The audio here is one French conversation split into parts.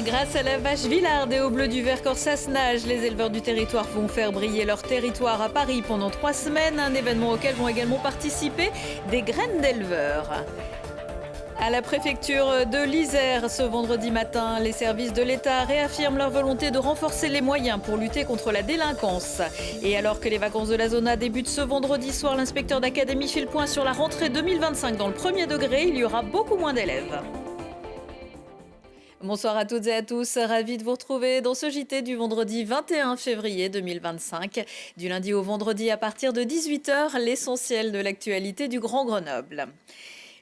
Grâce à la vache Villarde et au bleu du Vercors Sassenage, les éleveurs du territoire vont faire briller leur territoire à Paris pendant 3 semaines. Un événement auquel vont également participer des graines d'éleveurs. À la préfecture de l'Isère, ce vendredi matin, les services de l'État réaffirment leur volonté de renforcer les moyens pour lutter contre la délinquance. Et alors que les vacances de la Zona débutent ce vendredi soir, l'inspecteur d'académie fait le point sur la rentrée 2025 dans le premier degré. Il y aura beaucoup moins d'élèves. Bonsoir à toutes et à tous, ravi de vous retrouver dans ce JT du vendredi 21 février 2025. Du lundi au vendredi à partir de 18h, l'essentiel de l'actualité du Grand Grenoble.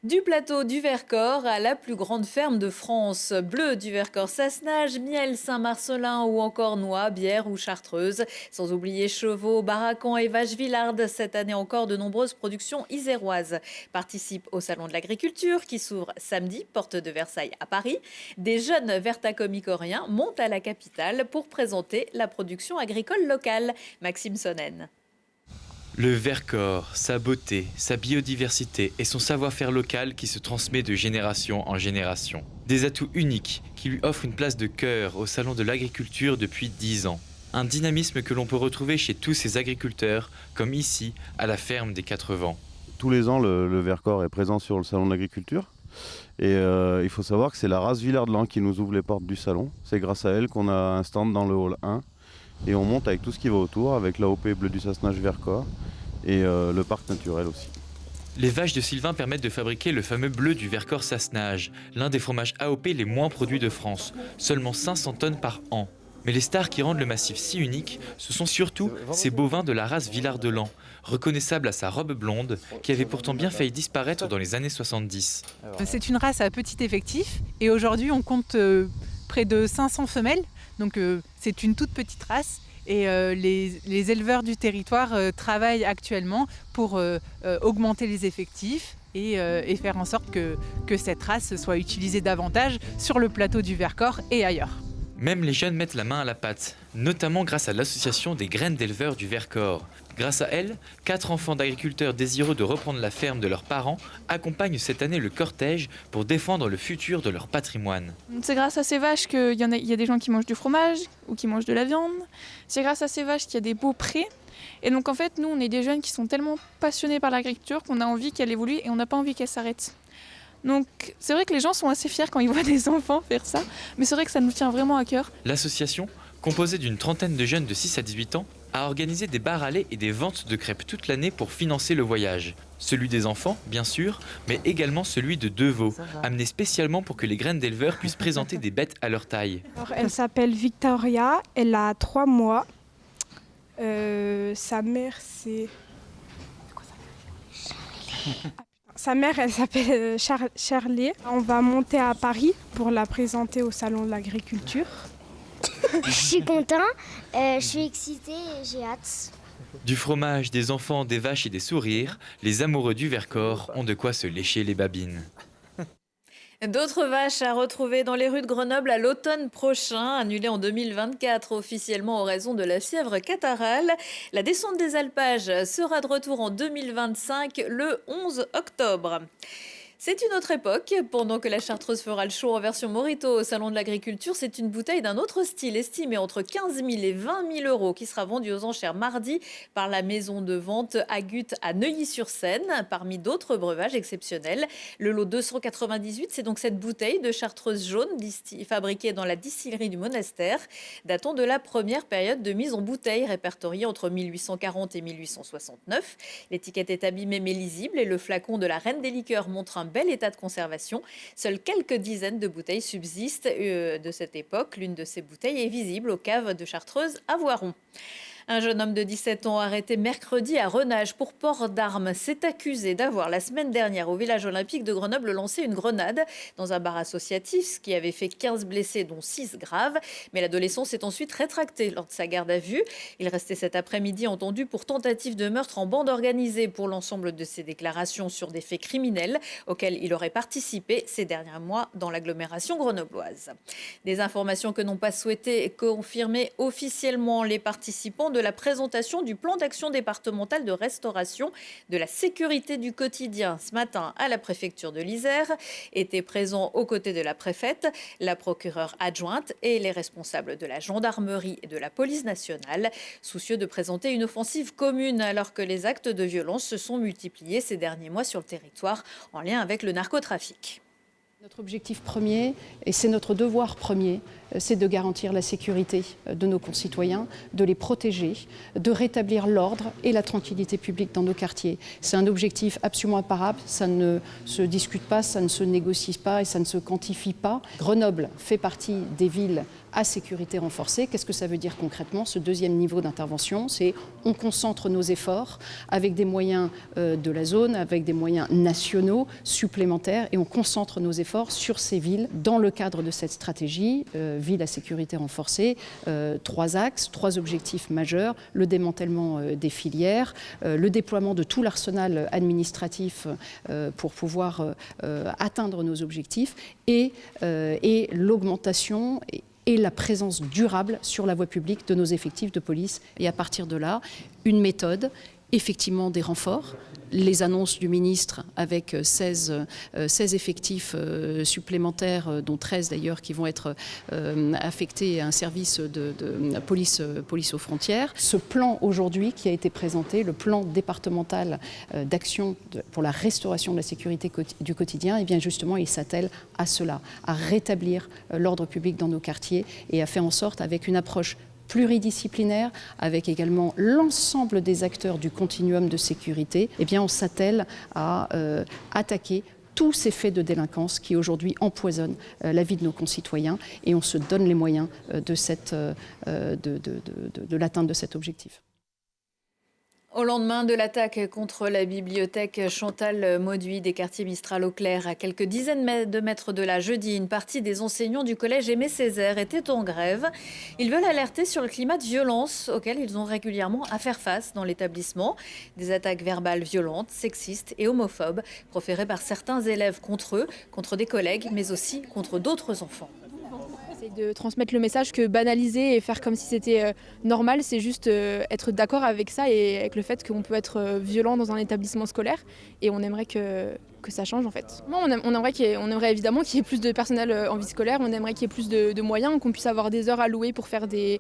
Du plateau du Vercors à la plus grande ferme de France, bleu du Vercors Sassenage, miel Saint-Marcelin ou encore noix, bière ou chartreuse. Sans oublier chevaux, barracans et vaches Villarde. Cette année encore, de nombreuses productions iséroises participent au Salon de l'Agriculture qui s'ouvre samedi, porte de Versailles à Paris. Des jeunes vertacomicoriens montent à la capitale pour présenter la production agricole locale. Maxime Sonnen. Le Vercors, sa beauté, sa biodiversité et son savoir-faire local qui se transmet de génération en génération. Des atouts uniques qui lui offrent une place de cœur au Salon de l'Agriculture depuis 10 ans. Un dynamisme que l'on peut retrouver chez tous ces agriculteurs, comme ici, à la ferme des Quatre Vents. Tous les ans, le Vercors est présent sur le Salon de l'Agriculture. Et il faut savoir que c'est la race Villarde qui nous ouvre les portes du salon. C'est grâce à elle qu'on a un stand dans le hall 1. Et on monte avec tout ce qui va autour, avec l'AOP bleu du Sassenage Vercors et le parc naturel aussi. Les vaches de Sylvain permettent de fabriquer le fameux bleu du Vercors Sassenage, l'un des fromages AOP les moins produits de France, seulement 500 tonnes par an. Mais les stars qui rendent le massif si unique, ce sont surtout ces bovins de la race Villarde-Lans, reconnaissables à sa robe blonde, qui avait pourtant bien failli disparaître dans les années 70. C'est une race à petit effectif et aujourd'hui on compte près de 500 femelles. Donc c'est une toute petite race et les éleveurs du territoire travaillent actuellement pour augmenter les effectifs et faire en sorte que cette race soit utilisée davantage sur le plateau du Vercors et ailleurs. Même les jeunes mettent la main à la pâte, notamment grâce à l'association des graines d'éleveurs du Vercors. Grâce à elle, 4 enfants d'agriculteurs désireux de reprendre la ferme de leurs parents accompagnent cette année le cortège pour défendre le futur de leur patrimoine. C'est grâce à ces vaches qu'il y a des gens qui mangent du fromage ou qui mangent de la viande. C'est grâce à ces vaches qu'il y a des beaux prés. Et donc en fait, nous, on est des jeunes qui sont tellement passionnés par l'agriculture qu'on a envie qu'elle évolue et on n'a pas envie qu'elle s'arrête. Donc c'est vrai que les gens sont assez fiers quand ils voient des enfants faire ça, mais c'est vrai que ça nous tient vraiment à cœur. L'association, composée d'une trentaine de jeunes de 6 à 18 ans, a organisé des bars à lait et des ventes de crêpes toute l'année pour financer le voyage. Celui des enfants, bien sûr, mais également celui de 2 veaux, amenés spécialement pour que les graines d'éleveurs puissent présenter des bêtes à leur taille. Alors, elle s'appelle Victoria, elle a 3 mois. Sa mère, c'est... Sa mère, elle s'appelle Charlie. On va monter à Paris pour la présenter au Salon de l'Agriculture. Je suis content, je suis excitée et j'ai hâte. Du fromage, des enfants, des vaches et des sourires, les amoureux du Vercors ont de quoi se lécher les babines. D'autres vaches à retrouver dans les rues de Grenoble à l'automne prochain, annulées en 2024 officiellement en raison de la fièvre catarrhale. La descente des alpages sera de retour en 2025 le 11 octobre. C'est une autre époque. Pendant que la chartreuse fera le show en version Morito au Salon de l'Agriculture, c'est une bouteille d'un autre style estimée entre 15 000 et 20 000 euros qui sera vendue aux enchères mardi par la maison de vente Agut à Neuilly-sur-Seine. Parmi d'autres breuvages exceptionnels, le lot 298, c'est donc cette bouteille de chartreuse jaune fabriquée dans la distillerie du Monastère, datant de la première période de mise en bouteille répertoriée entre 1840 et 1869. L'étiquette est abîmée mais lisible et le flacon de la Reine des Liqueurs montre un bel état de conservation. Seules quelques dizaines de bouteilles subsistent de cette époque. L'une de ces bouteilles est visible aux caves de Chartreuse à Voiron. Un jeune homme de 17 ans arrêté mercredi à Renage pour port d'armes s'est accusé d'avoir la semaine dernière au village olympique de Grenoble lancé une grenade dans un bar associatif, ce qui avait fait 15 blessés dont 6 graves. Mais l'adolescent s'est ensuite rétracté lors de sa garde à vue. Il restait cet après-midi entendu pour tentative de meurtre en bande organisée pour l'ensemble de ses déclarations sur des faits criminels auxquels il aurait participé ces derniers mois dans l'agglomération grenobloise. Des informations que n'ont pas souhaité confirmer officiellement les participants de la présentation du plan d'action départemental de restauration de la sécurité du quotidien ce matin à la préfecture de l'Isère. Étaient présents aux côtés de la préfète, la procureure adjointe et les responsables de la gendarmerie et de la police nationale, soucieux de présenter une offensive commune alors que les actes de violence se sont multipliés ces derniers mois sur le territoire en lien avec le narcotrafic. Notre objectif premier, et c'est notre devoir premier, c'est de garantir la sécurité de nos concitoyens, de les protéger, de rétablir l'ordre et la tranquillité publique dans nos quartiers. C'est un objectif absolument imparable, ça ne se discute pas, ça ne se négocie pas et ça ne se quantifie pas. Grenoble fait partie des villes à sécurité renforcée. Qu'est-ce que ça veut dire concrètement? Ce deuxième niveau d'intervention, c'est on concentre nos efforts avec des moyens de la zone, avec des moyens nationaux supplémentaires et on concentre nos efforts sur ces villes dans le cadre de cette stratégie ville à sécurité renforcée. 3 axes, 3 objectifs majeurs, le démantèlement des filières, le déploiement de tout l'arsenal administratif pour pouvoir atteindre nos objectifs et l'augmentation et la présence durable sur la voie publique de nos effectifs de police. Et à partir de là, une méthode, effectivement des renforts. Les annonces du ministre avec 16 effectifs supplémentaires, dont 13 d'ailleurs qui vont être affectés à un service de police aux frontières. Ce plan aujourd'hui qui a été présenté, le plan départemental d'action pour la restauration de la sécurité du quotidien, et bien justement il s'attelle à cela, à rétablir l'ordre public dans nos quartiers et à faire en sorte avec une approche pluridisciplinaire, avec également l'ensemble des acteurs du continuum de sécurité, eh bien on s'attelle à attaquer tous ces faits de délinquance qui aujourd'hui empoisonnent la vie de nos concitoyens et on se donne les moyens de l'atteinte de cet objectif. Au lendemain de l'attaque contre la bibliothèque Chantal Mauduit des quartiers Mistral-Auclair, à quelques dizaines de mètres de là, jeudi, une partie des enseignants du collège Aimé Césaire étaient en grève. Ils veulent alerter sur le climat de violence auquel ils ont régulièrement à faire face dans l'établissement. Des attaques verbales violentes, sexistes et homophobes proférées par certains élèves contre eux, contre des collègues, mais aussi contre d'autres enfants. De transmettre le message que banaliser et faire comme si c'était normal, c'est juste être d'accord avec ça et avec le fait qu'on peut être violent dans un établissement scolaire et on aimerait que ça change en fait. On aimerait évidemment qu'il y ait plus de personnel en vie scolaire, on aimerait qu'il y ait plus de moyens, qu'on puisse avoir des heures allouées pour faire des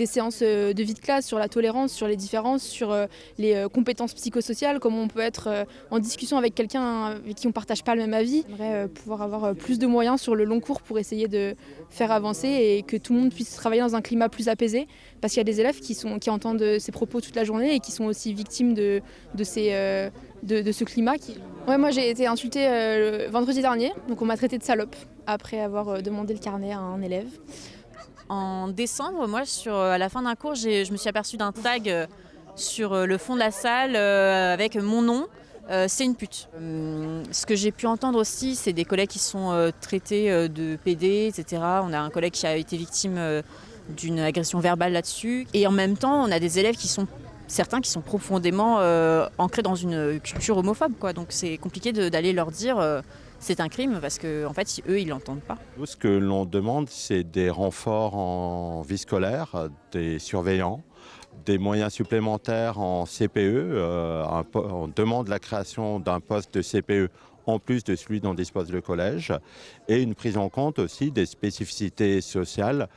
séances de vie de classe sur la tolérance, sur les différences, sur les compétences psychosociales, comment on peut être en discussion avec quelqu'un avec qui on ne partage pas le même avis. On aimerait pouvoir avoir plus de moyens sur le long cours pour essayer de faire avancer et que tout le monde puisse travailler dans un climat plus apaisé parce qu'il y a des élèves qui entendent ces propos toute la journée et qui sont aussi victimes de ce climat. Ouais, moi j'ai été insultée vendredi dernier, donc on m'a traité de salope après avoir demandé le carnet à un élève. En décembre, moi à la fin d'un cours, je me suis aperçue d'un tag sur le fond de la salle avec mon nom. C'est une pute. Ce que j'ai pu entendre aussi, c'est des collègues qui sont traités de PD, etc. On a un collègue qui a été victime d'une agression verbale là-dessus. Et en même temps, on a des élèves certains qui sont profondément ancrés dans une culture homophobe, quoi. Donc c'est compliqué d'aller leur dire c'est un crime parce qu'en fait, eux, ils ne l'entendent pas. Ce que l'on demande, c'est des renforts en vie scolaire, des surveillants, des moyens supplémentaires en CPE. On demande la création d'un poste de CPE en plus de celui dont dispose le collège et une prise en compte aussi des spécificités sociales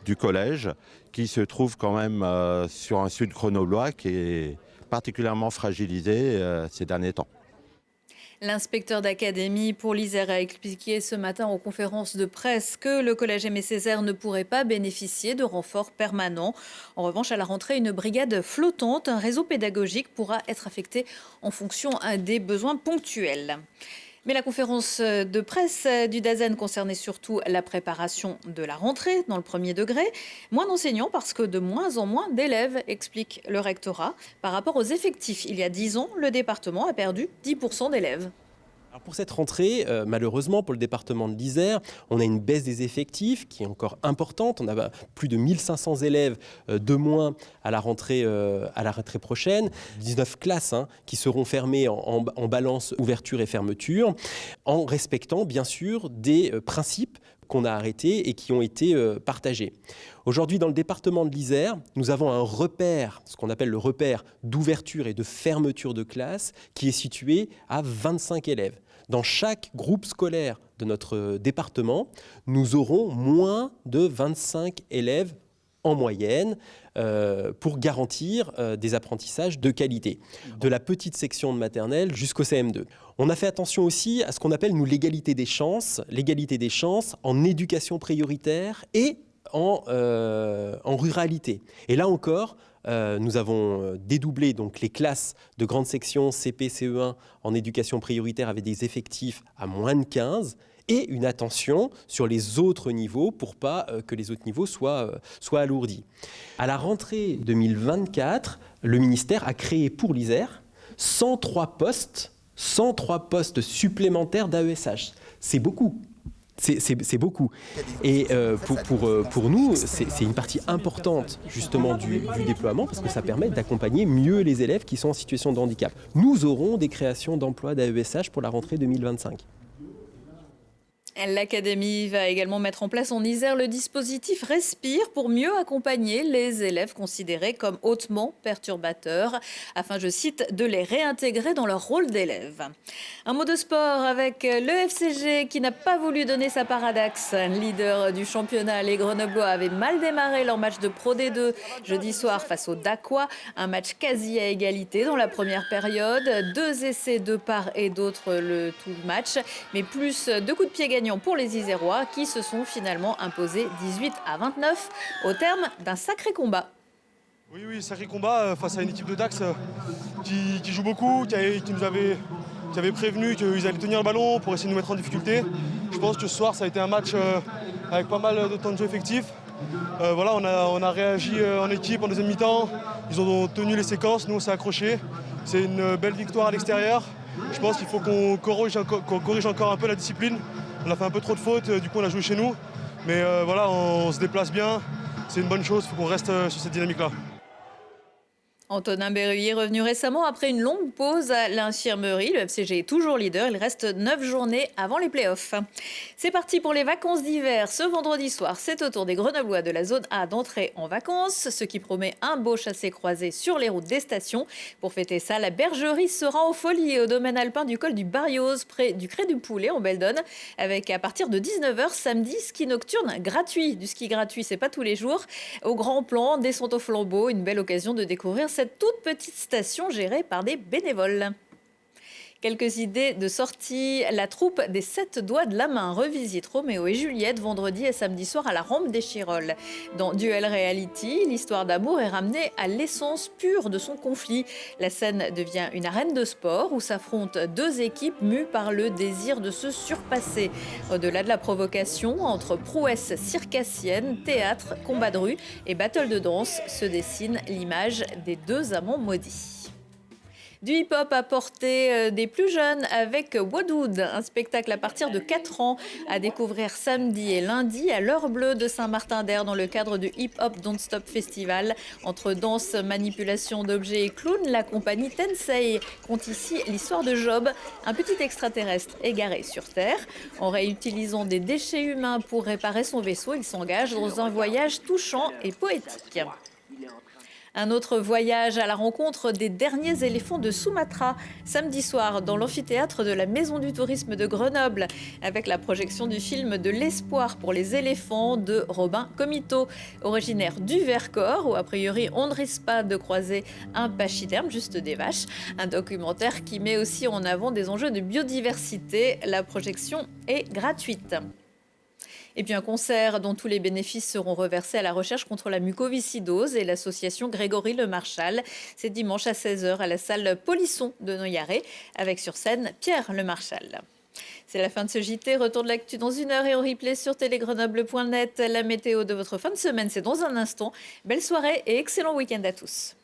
du collège qui se trouve quand même sur un sud grenoblois qui est particulièrement fragilisé ces derniers temps. L'inspecteur d'académie pour l'Isère a expliqué ce matin en conférence de presse que le collège Aimé Césaire ne pourrait pas bénéficier de renforts permanents. En revanche, à la rentrée, une brigade flottante, un réseau pédagogique pourra être affecté en fonction des besoins ponctuels. Mais la conférence de presse du DAZEN concernait surtout la préparation de la rentrée dans le premier degré. Moins d'enseignants parce que de moins en moins d'élèves, explique le rectorat. Par rapport aux effectifs, il y a 10 ans, le département a perdu 10% d'élèves. Alors pour cette rentrée, malheureusement pour le département de l'Isère, on a une baisse des effectifs qui est encore importante. On a plus de 1500 élèves de moins à la rentrée prochaine. 19 classes qui seront fermées en balance ouverture et fermeture, en respectant bien sûr des principes qu'on a arrêtés et qui ont été partagés. Aujourd'hui, dans le département de l'Isère, nous avons un repère, ce qu'on appelle le repère d'ouverture et de fermeture de classe, qui est situé à 25 élèves. Dans chaque groupe scolaire de notre département, nous aurons moins de 25 élèves en moyenne pour garantir des apprentissages de qualité, de la petite section de maternelle jusqu'au CM2. On a fait attention aussi à ce qu'on appelle, nous, l'égalité des chances en éducation prioritaire et en ruralité. Et là encore, nous avons dédoublé donc, les classes de grande section CP, CE1 en éducation prioritaire avec des effectifs à moins de 15 et une attention sur les autres niveaux pour pas que les autres niveaux soient alourdis. À la rentrée 2024, le ministère a créé pour l'Isère 103 postes supplémentaires d'AESH. C'est beaucoup. C'est beaucoup. Et pour nous, c'est une partie importante justement du déploiement parce que ça permet d'accompagner mieux les élèves qui sont en situation de handicap. Nous aurons des créations d'emplois d'AESH pour la rentrée 2025. L'académie va également mettre en place en Isère le dispositif Respire pour mieux accompagner les élèves considérés comme hautement perturbateurs, afin, je cite, de les réintégrer dans leur rôle d'élève. Un mot de sport avec le FCG qui n'a pas voulu donner sa part à Dax. Leader du championnat, les Grenoblois avaient mal démarré leur match de Pro D2 jeudi soir face au Dacois. Un match quasi à égalité dans la première période. 2 essais de part et d'autre tout le match, mais plus de coups de pied gagnés pour les Isérois qui se sont finalement imposés 18-29 au terme d'un sacré combat. Oui, sacré combat face à une équipe de Dax qui joue beaucoup, qui nous avait prévenu qu'ils allaient tenir le ballon pour essayer de nous mettre en difficulté. Je pense que ce soir ça a été un match avec pas mal de temps de jeu effectif. Voilà, on a réagi en équipe en deuxième mi-temps, ils ont tenu les séquences, nous on s'est accrochés. C'est une belle victoire à l'extérieur. Je pense qu'il faut qu'on corrige encore un peu la discipline. On a fait un peu trop de fautes, du coup on a joué chez nous. Mais voilà, on se déplace bien, c'est une bonne chose, il faut qu'on reste sur cette dynamique-là. Antonin Berruyer, revenu récemment après une longue pause à l'infirmerie. Le FCG est toujours leader. Il reste 9 journées avant les playoffs. C'est parti pour les vacances d'hiver. Ce vendredi soir, c'est au tour des Grenoblois de la zone A d'entrer en vacances, ce qui promet un beau chassé-croisé sur les routes des stations. Pour fêter ça, la bergerie sera en folie au domaine alpin du col du Barrios, près du Cré du Poulet en Beldonne, avec à partir de 19h samedi, ski nocturne gratuit. Du ski gratuit, c'est pas tous les jours. Au grand plan, descente au flambeau, une belle occasion de découvrir cette toute petite station gérée par des bénévoles. Quelques idées de sortie. La troupe des 7 doigts de la main revisite Roméo et Juliette vendredi et samedi soir à la rampe des Chirolles. Dans Duel Reality, l'histoire d'amour est ramenée à l'essence pure de son conflit. La scène devient une arène de sport où s'affrontent 2 équipes mues par le désir de se surpasser. Au-delà de la provocation, entre prouesses circassiennes, théâtre, combat de rue et battle de danse, se dessine l'image des 2 amants maudits. Du hip-hop à portée des plus jeunes avec Woodwood, un spectacle à partir de 4 ans à découvrir samedi et lundi à l'Heure Bleue de Saint-Martin-d'Air dans le cadre du Hip Hop Don't Stop Festival. Entre danse, manipulation d'objets et clown, la compagnie Tensei compte ici l'histoire de Job, un petit extraterrestre égaré sur Terre. En réutilisant des déchets humains pour réparer son vaisseau, il s'engage dans un voyage touchant et poétique. Un autre voyage à la rencontre des derniers éléphants de Sumatra, samedi soir dans l'amphithéâtre de la Maison du Tourisme de Grenoble, avec la projection du film de l'espoir pour les éléphants de Robin Comito, originaire du Vercors, où a priori on ne risque pas de croiser un pachyderme, juste des vaches. Un documentaire qui met aussi en avant des enjeux de biodiversité. La projection est gratuite. Et puis un concert dont tous les bénéfices seront reversés à la recherche contre la mucoviscidose et l'association Grégory Le Marchal. C'est dimanche à 16h à la salle Polisson de Noyaret, avec sur scène Pierre Le Marchal. C'est la fin de ce JT. Retour de l'actu dans 1 heure et en replay sur télégrenoble.net. La météo de votre fin de semaine, c'est dans un instant. Belle soirée et excellent week-end à tous.